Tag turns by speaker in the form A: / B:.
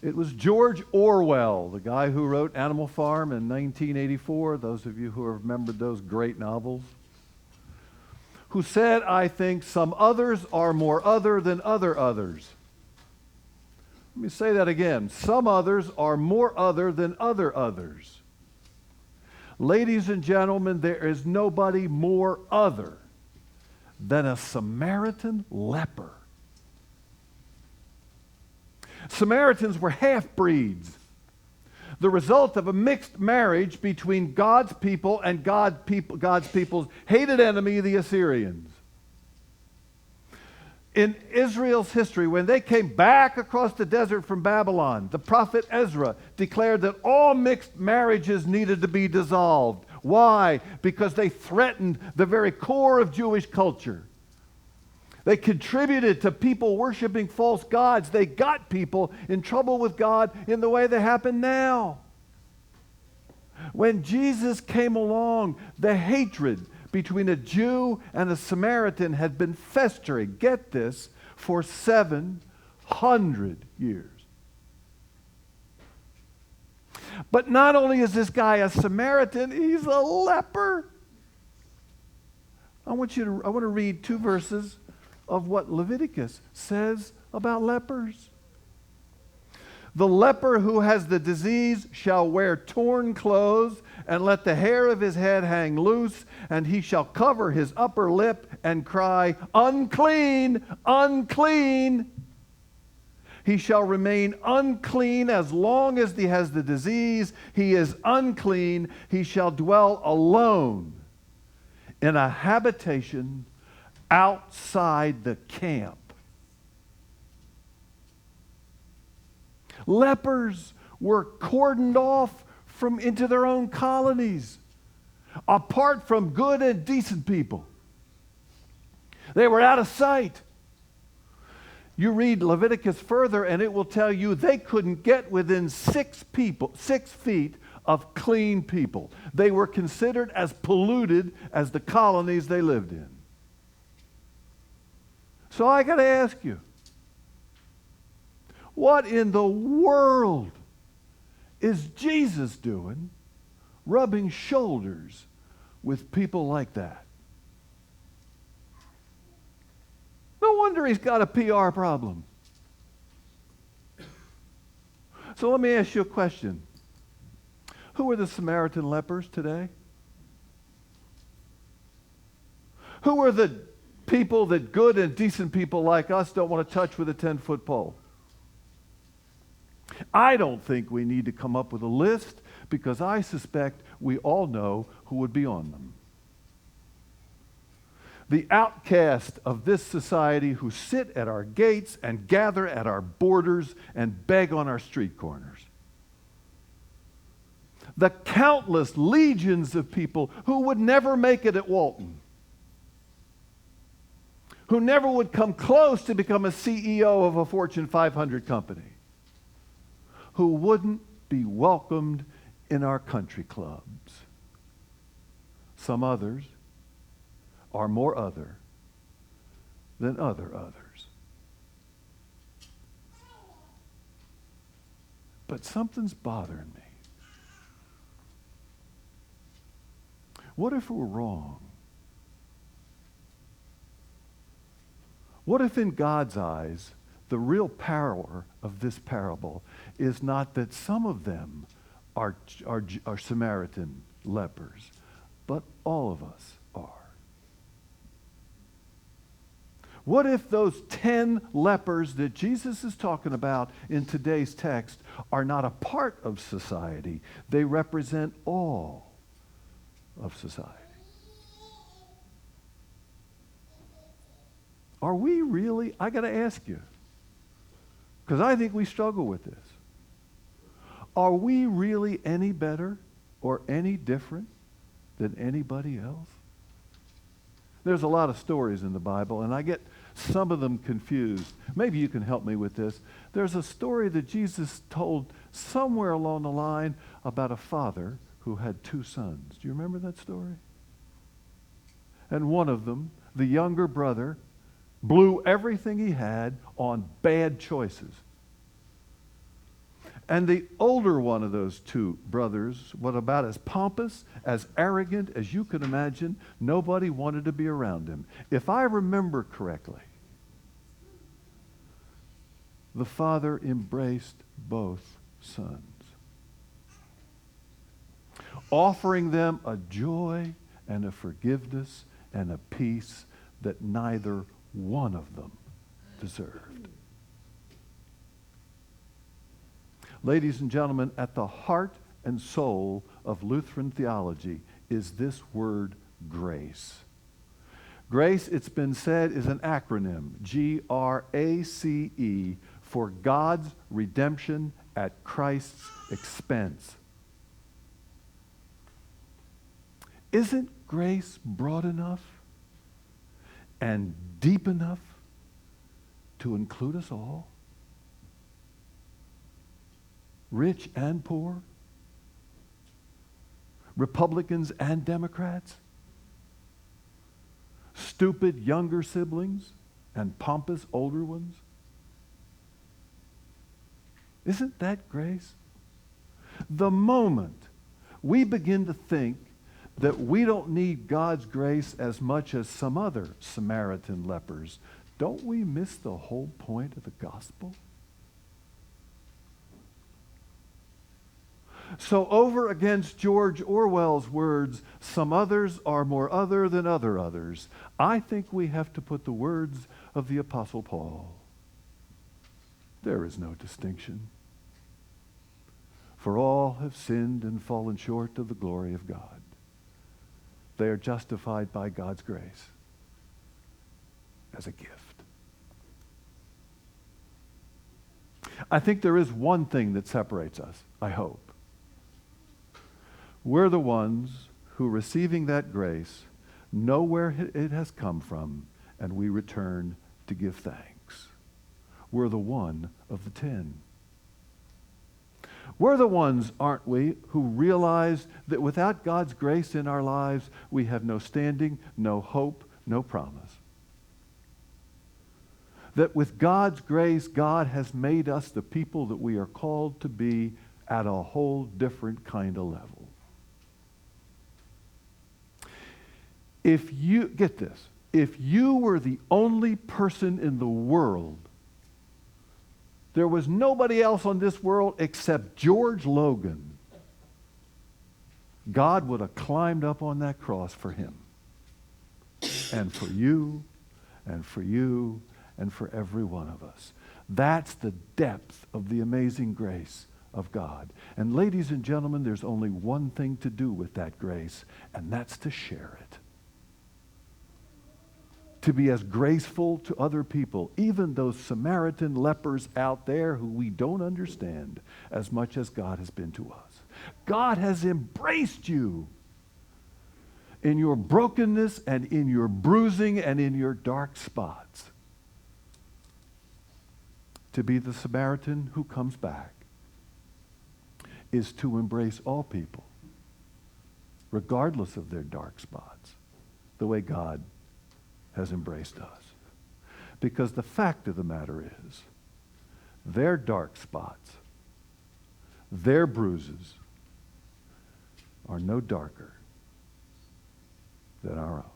A: It was George Orwell, the guy who wrote Animal Farm in 1984, those of you who have remembered those great novels, who said, I think, some others are more other than other others. Let me say that again. Some others are more other than other others. Ladies and gentlemen, there is nobody more other than a Samaritan leper. Samaritans were half-breeds, the result of a mixed marriage between God's people and God's people's hated enemy, the Assyrians. In Israel's history, when they came back across the desert from Babylon, the prophet Ezra declared that all mixed marriages needed to be dissolved. Why? Because they threatened the very core of Jewish culture. They contributed to people worshiping false gods. They got people in trouble with God in the way that happen now. When Jesus came along, the hatred between a Jew and a Samaritan had been festering, get this, for 700 years. But not only is this guy a Samaritan, he's a leper. I want to read 2 verses of what Leviticus says about lepers. The leper who has the disease shall wear torn clothes and let the hair of his head hang loose, and he shall cover his upper lip and cry, unclean, unclean. He shall remain unclean as long as he has the disease. He is unclean. He shall dwell alone in a habitation outside the camp. Lepers were cordoned off into their own colonies, apart from good and decent people. They were out of sight. You read Leviticus further, and it will tell you they couldn't get within 6 feet of clean people. They were considered as polluted as the colonies they lived in. So I got to ask you, what in the world is Jesus doing rubbing shoulders with people like that? No wonder he's got a PR problem. So let me ask you a question. Who are the Samaritan lepers today? Who are the people that good and decent people like us don't want to touch with a 10-foot pole? I don't think we need to come up with a list, because I suspect we all know who would be on them. The outcast of this society who sit at our gates and gather at our borders and beg on our street corners. The countless legions of people who would never make it at Walton, who never would come close to become a CEO of a Fortune 500 company, who wouldn't be welcomed in our country clubs. Some others are more other than other others. But something's bothering me. What if we're wrong? What if in God's eyes, the real power of this parable is not that some of them are Samaritan lepers, but all of us are? What if those 10 lepers that Jesus is talking about in today's text are not a part of society? They represent all of society. Are we really, I got to ask you, because I think we struggle with this. Are we really any better or any different than anybody else? There's a lot of stories in the Bible, and I get some of them confused. Maybe you can help me with this. There's a story that Jesus told somewhere along the line about a father who had 2 sons. Do you remember that story? And one of them, the younger brother, blew everything he had on bad choices. And the older one of those two brothers was about as pompous, as arrogant as you could imagine. Nobody wanted to be around him. If I remember correctly, the father embraced both sons, offering them a joy and a forgiveness and a peace that neither one of them deserved. Ladies and gentlemen, at the heart and soul of Lutheran theology is this word grace. Grace, it's been said, is an acronym, G-R-A-C-E, for God's redemption at Christ's expense. Isn't grace broad enough and deep enough to include us all? Rich and poor, Republicans and Democrats, stupid younger siblings and pompous older ones. Isn't that grace? The moment we begin to think that we don't need God's grace as much as some other Samaritan lepers, don't we miss the whole point of the gospel? So over against George Orwell's words, some others are more other than other others, I think we have to put the words of the Apostle Paul. There is no distinction. For all have sinned and fallen short of the glory of God. They are justified by God's grace as a gift. I think there is one thing that separates us, I hope. We're the ones who, receiving that grace, know where it has come from, and we return to give thanks. We're the one of the 10. We're the ones, aren't we, who realize that without God's grace in our lives, we have no standing, no hope, no promise. That with God's grace, God has made us the people that we are called to be at a whole different kind of level. If you, get this, if you were the only person in the world, there was nobody else on this world except George Logan, God would have climbed up on that cross for him. And for you, and for you, and for every one of us. That's the depth of the amazing grace of God. And ladies and gentlemen, there's only one thing to do with that grace, and that's to share it. To be as graceful to other people, even those Samaritan lepers out there who we don't understand as much as God has been to us. God has embraced you in your brokenness and in your bruising and in your dark spots. To be the Samaritan who comes back is to embrace all people, regardless of their dark spots, the way God has embraced us. Because the fact of the matter is, their dark spots, their bruises, are no darker than our own.